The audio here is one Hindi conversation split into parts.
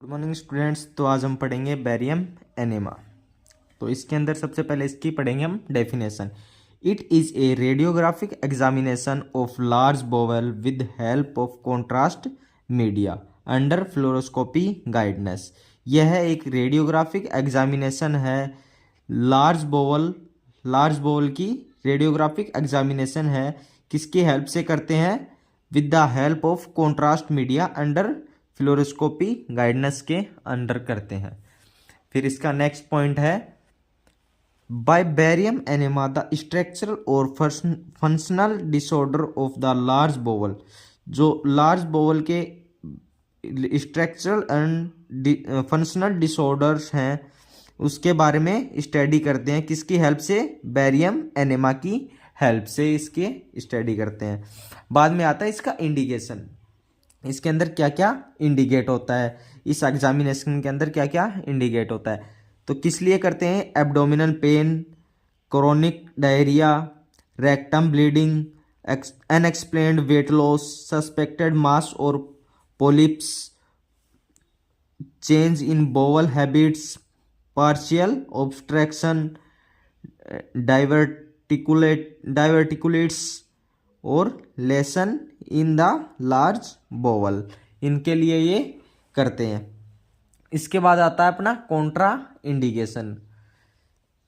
Good morning students. तो आज हम पढ़ेंगे बैरियम एनेमा। तो इसके अंदर सबसे पहले इसकी पढ़ेंगे हम definition. It is a radiographic examination of large bowel with help of contrast media under fluoroscopy guidance. यह एक रेडियोग्राफिक एग्जामिनेशन है। लार्ज बोवल की रेडियोग्राफिक एग्जामिनेशन है। किसकी हेल्प से करते हैं? With the help of contrast media under fluoroscopy guidance के अंडर करते हैं। फिर इसका नेक्स्ट पॉइंट है by barium enema the structural और functional disorder of the large bowel. जो लार्ज बोवल के स्ट्रक्चरल एंड फंक्शनल डिसऑर्डर्स हैं उसके बारे में स्टडी करते हैं। किसकी हेल्प से? बैरियम एनेमा की हेल्प से इसके स्टडी करते हैं। बाद में आता है इसका इंडिकेशन। इसके अंदर क्या क्या इंडिकेट होता है, इस एग्जामिनेशन के अंदर क्या क्या इंडिकेट होता है। तो किस लिए करते हैं? Abdominal pain, chronic diarrhoea, rectum bleeding, unexplained weight loss, suspected mass और polyps, change in bowel habits, partial obstruction, diverticulitis और lesion in the large bowel. इनके लिए ये करते हैं। इसके बाद आता है अपना कॉन्ट्रा इंडिकेशन।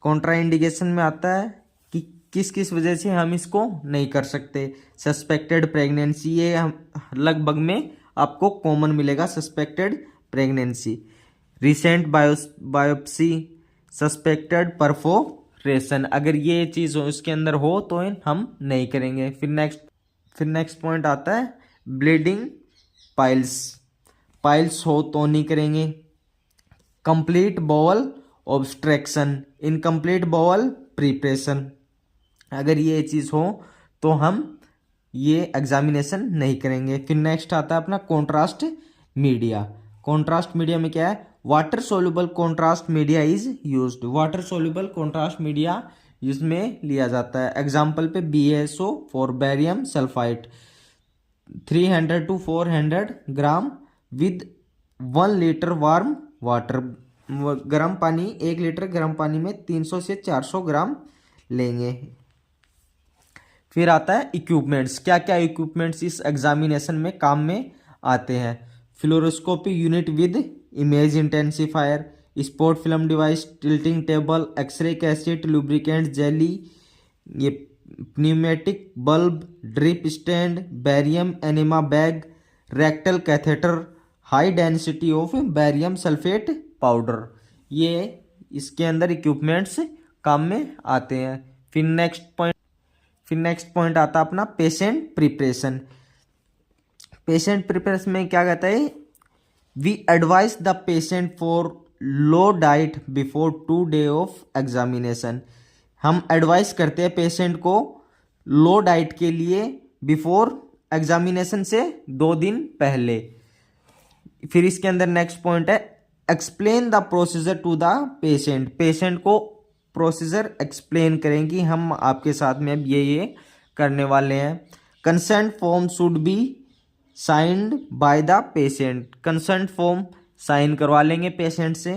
कॉन्ट्रा इंडिकेशन में आता है कि किस किस वजह से हम इसको नहीं कर सकते। सस्पेक्टेड प्रेगनेंसी, ये लगभग में आपको कॉमन मिलेगा। Suspected pregnancy, recent biopsy, suspected perforation, अगर ये चीज़ हो इसके अंदर हो तो हम नहीं करेंगे। फिर नेक्स्ट पॉइंट आता है ब्लीडिंग पाइल्स हो तो नहीं करेंगे। Complete bowel obstruction, incomplete bowel preparation, अगर ये चीज़ हो तो हम ये एग्जामिनेशन नहीं करेंगे। फिर नेक्स्ट आता है अपना कॉन्ट्रास्ट मीडिया। कॉन्ट्रास्ट मीडिया में क्या है? Water soluble contrast media is used. Water soluble contrast media इसमें लिया जाता है। एग्जाम्पल पे BaSO for barium sulphide 300 to 400 gram with 1 litre warm water. गर्म पानी, 1 लीटर गर्म पानी में 300 से 400 ग्राम लेंगे। फिर आता है इक्विपमेंट्स। क्या क्या इक्विपमेंट्स इस एग्जामिनेशन में काम में आते हैं? Fluoroscopy unit with image intensifier, spot film device, tilting table, X ray cassette, lubricant jelly, ये pneumatic bulb, drip stand, barium enema bag, rectal catheter, high density of barium sulphate powder. ये इसके अंदर इक्विपमेंट्स काम में आते हैं। फिर नेक्स्ट पॉइंट आता है अपना पेशेंट प्रिपरेशन। पेशेंट प्रिपरेशन में क्या कहता है? We advise the patient for low diet before 2 days of examination. हम एडवाइस करते हैं पेशेंट को लो डाइट के लिए बिफोर एग्जामिनेशन से 2 दिन पहले। फिर इसके अंदर नेक्स्ट पॉइंट है explain the procedure to the patient. Patient को प्रोसीजर एक्सप्लेन करें कि हम आपके साथ में अब ये करने वाले हैं। Consent form should be signed by the patient. Consent form sign करवा लेंगे पेशेंट से।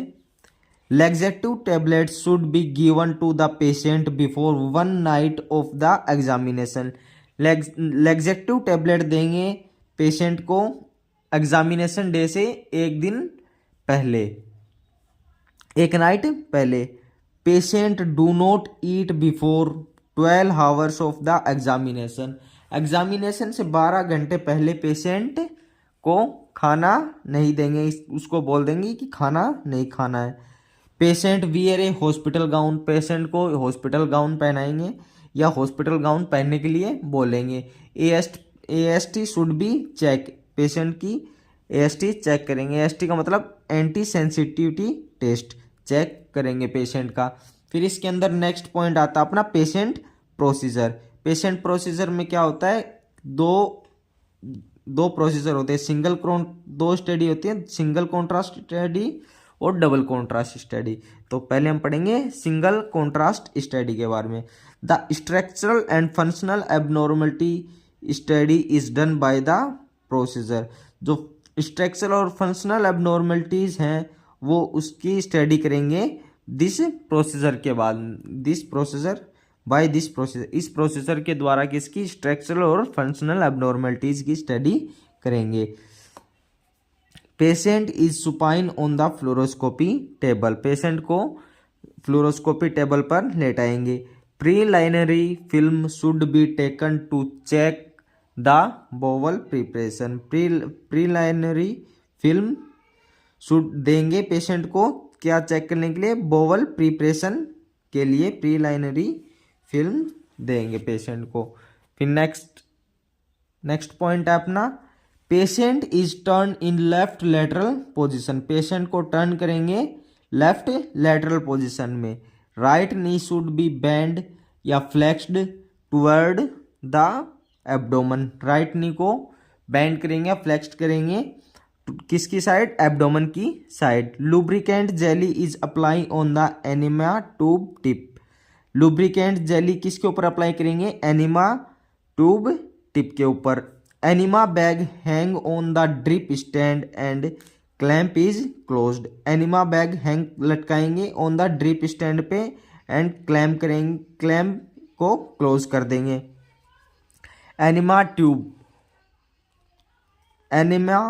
Laxative tablet should be given to the patient before 1 night of the examination. Laxative tablet देंगे पेशेंट को एग्जामिनेशन डे से 1 दिन पहले, 1 नाइट पहले। Patient do not eat before 12 hours of the examination. Examination से 12 घंटे पहले पेशेंट को खाना नहीं देंगे, उसको बोल देंगे कि खाना नहीं खाना है। Patient wear a hospital gown, patient को हॉस्पिटल गाउन पहनाएंगे या हॉस्पिटल गाउन पहनने के लिए बोलेंगे। AST should be check, patient की AST चेक करेंगे। AST का मतलब एंटी सेंसिटिविटी टेस्ट, चेक करेंगे पेशेंट का। फिर इसके अंदर नेक्स्ट पॉइंट आता है अपना पेशेंट प्रोसीजर। पेशेंट प्रोसीजर में क्या होता है? दो प्रोसीजर होते हैं। दो स्टडी होती है, सिंगल कॉन्ट्रास्ट स्टडी और डबल कॉन्ट्रास्ट स्टडी। तो पहले हम पढ़ेंगे सिंगल कॉन्ट्रास्ट स्टडी के बारे में। The structural and functional abnormality study is done by the procedure. जो स्ट्रक्चरल और फंक्शनल एबनॉर्मलिटीज हैं वो उसकी स्टडी करेंगे दिस प्रोसीजर के बाद। This procedure by this procedure, इस प्रोसीजर के द्वारा किसकी स्ट्रक्चरल और फंक्शनल एबनॉर्मलिटीज की स्टडी करेंगे। Patient is supine on the fluoroscopy table, patient को फ्लोरोस्कोपी टेबल पर लेटाएंगे। Preliminary film should be taken to check the bowel preparation, प्रीलाइनरी film should देंगे पेशेंट को क्या चेक करने के लिए, बोवल प्रिपरेशन के लिए प्रीलाइनरी फिल्म देंगे पेशेंट को। फिर नेक्स्ट पॉइंट है अपना, patient is turn in left lateral position, patient को टर्न करेंगे लेफ्ट लेटरल पोजीशन में। Right knee should be bend या flexed toward the abdomen, right knee को बेंड करेंगे या फ्लेक्स्ड करेंगे किसकी साइड, एब्डोमन की side. Lubricant jelly is apply on the enema tube tip, lubricant jelly किसके ऊपर अप्लाई करेंगे, एनिमा ट्यूब टिप के ऊपर। Enema bag hang on the drip stand and clamp is closed, enema bag hang लटकाएंगे ऑन द ड्रिप स्टैंड पे एंड क्लैंप करेंगे, क्लैंप को क्लोज कर देंगे। Enema tube, enema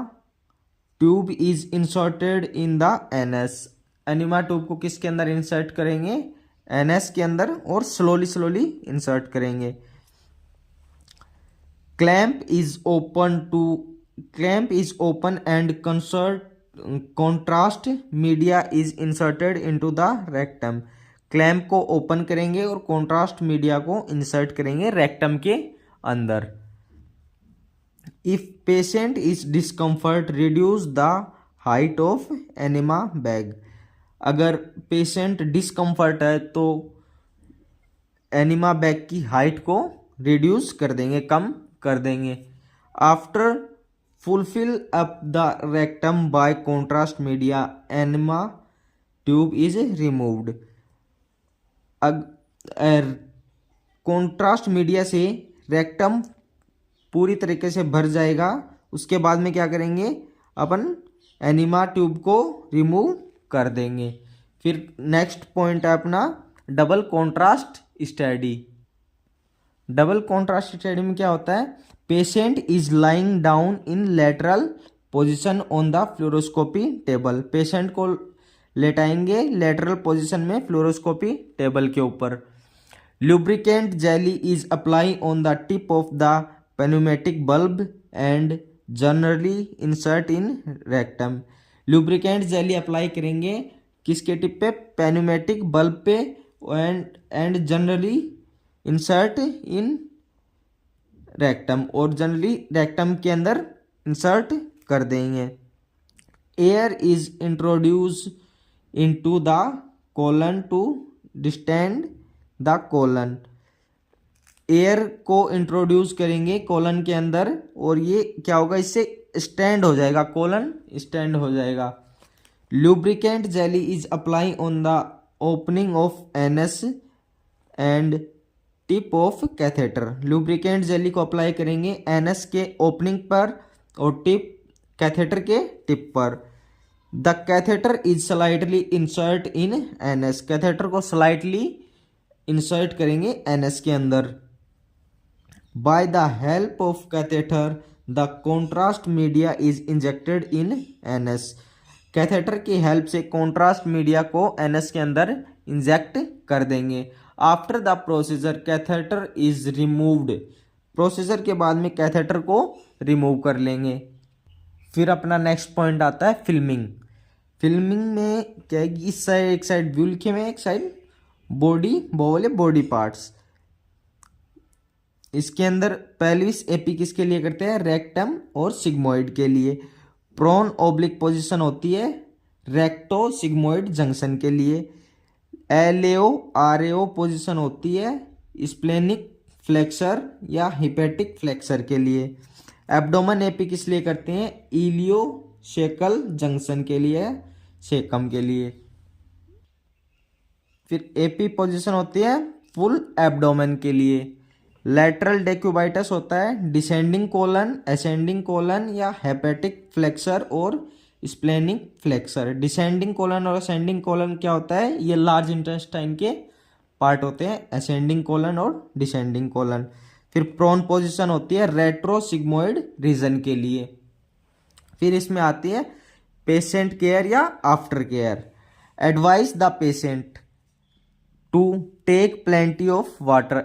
tube is inserted in the anus, enema tube को किसके अंदर इंसर्ट करेंगे, एनएस के अंदर, और स्लोली इंसर्ट करेंगे। Clamp is open and contrast media is inserted into the rectum, clamp को ओपन करेंगे और कॉन्ट्रास्ट मीडिया को इंसर्ट करेंगे रेक्टम के अंदर। If patient is discomfort reduce the height of enema bag, अगर पेशेंट डिस्कम्फर्ट है तो एनिमा बैग की हाइट को रिड्यूस कर देंगे, कम कर देंगे। After fulfil up the rectum by contrast media enema tube is removed, contrast media से रेक्टम पूरी तरीके से भर जाएगा, उसके बाद में क्या करेंगे, अपन एनिमा ट्यूब को रिमूव कर देंगे। फिर नेक्स्ट पॉइंट है अपना double contrast study. Double contrast study में क्या होता है, patient is lying down in lateral position on the fluoroscopy table, patient को लेटाएंगे लेटरल पोजीशन में फ्लोरोस्कोपी टेबल के ऊपर। Lubricant jelly is apply on the tip of the pneumatic bulb and generally insert in rectum, lubricant jelly apply करेंगे किसके टिप पे, पेन्यूमेटिक बल्ब पे, and generally insert in rectum, और जनरली रेक्टम के अंदर इंसर्ट कर देंगे। Air is introduce into the colon to distend the colon, air को इंट्रोड्यूस करेंगे कोलन के अंदर और ये क्या होगा, इससे स्टैंड हो जाएगा, कोलन स्टैंड हो जाएगा। Lubricant jelly is apply on the opening of NS and tip of catheter, lubricant jelly को अप्लाई करेंगे एनएस के ओपनिंग पर और टिप कैथेटर के टिप पर। The catheter is slightly insert in NS, catheter को स्लाइटली इंसर्ट करेंगे एनएस के अंदर। By the help of catheter the contrast media is injected in NS, catheter की हेल्प से कॉन्ट्रास्ट मीडिया को एनएस के अंदर इंजेक्ट कर देंगे। After the procedure catheter is removed, procedure के बाद में कैथेटर को रिमूव कर लेंगे। फिर अपना नेक्स्ट पॉइंट आता है फिल्मिंग। फिल्मिंग में क्या है, इस साइड एक साइड व्यू लिखे हुए, एक साइड बॉडी, बोले बॉडी पार्ट्स। इसके अंदर पेल्विस एपी किसके लिए करते हैं, रेक्टम और सिग्मोइड के लिए। प्रोन ओब्लिक पोजीशन होती है रेक्टो सिग्मोइड जंक्शन के लिए। एलएओ आरएओ पोजीशन होती है स्प्लेनिक फ्लेक्सर या हिपेटिक फ्लेक्सर के लिए। एब्डोमेन एपी किस लिए करते हैं, इलियो शेकल जंक्शन के लिए, शेकम के लिए। फिर एपी पोजीशन होती है फुल एब्डोमेन के लिए। लेटरल डेक्यूबाइटस होता है डिसेंडिंग कोलन, असेंडिंग कोलन या हेपेटिक फ्लेक्सर और स्प्लेनिक फ्लेक्सर। डिसेंडिंग कोलन और असेंडिंग कोलन क्या होता है, ये लार्ज इंटेस्टाइन के पार्ट होते हैं, असेंडिंग कोलन और डिसेंडिंग कोलन। फिर प्रोन पोजीशन होती है रेट्रोसिग्मोइड रीजन के लिए। फिर इसमें आती है पेशेंट केयर या after care. Advice the patient to take plenty of water.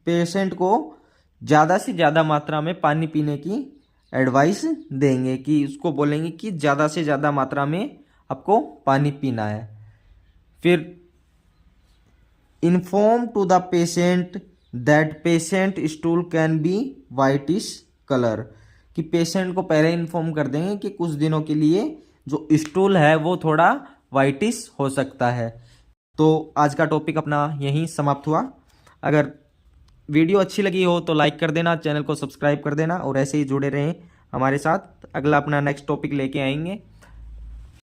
Patient को ज़्यादा से ज़्यादा मात्रा में पानी पीने की एडवाइस देंगे, कि उसको बोलेंगे कि ज़्यादा से ज़्यादा मात्रा में आपको पानी पीना है। फिर inform to the patient that patient stool can be whitish colour, कि पेशेंट को पहले इन्फॉर्म कर देंगे कि कुछ दिनों के लिए जो स्टूल है वो थोड़ा वाइटिश हो सकता है। तो आज का टॉपिक अपना यहीं समाप्त हुआ। अगर वीडियो अच्छी लगी हो तो लाइक कर देना, चैनल को सब्सक्राइब कर देना और ऐसे ही जुड़े रहें हमारे साथ। अगला अपना नेक्स्ट टॉपिक लेके आएंगे।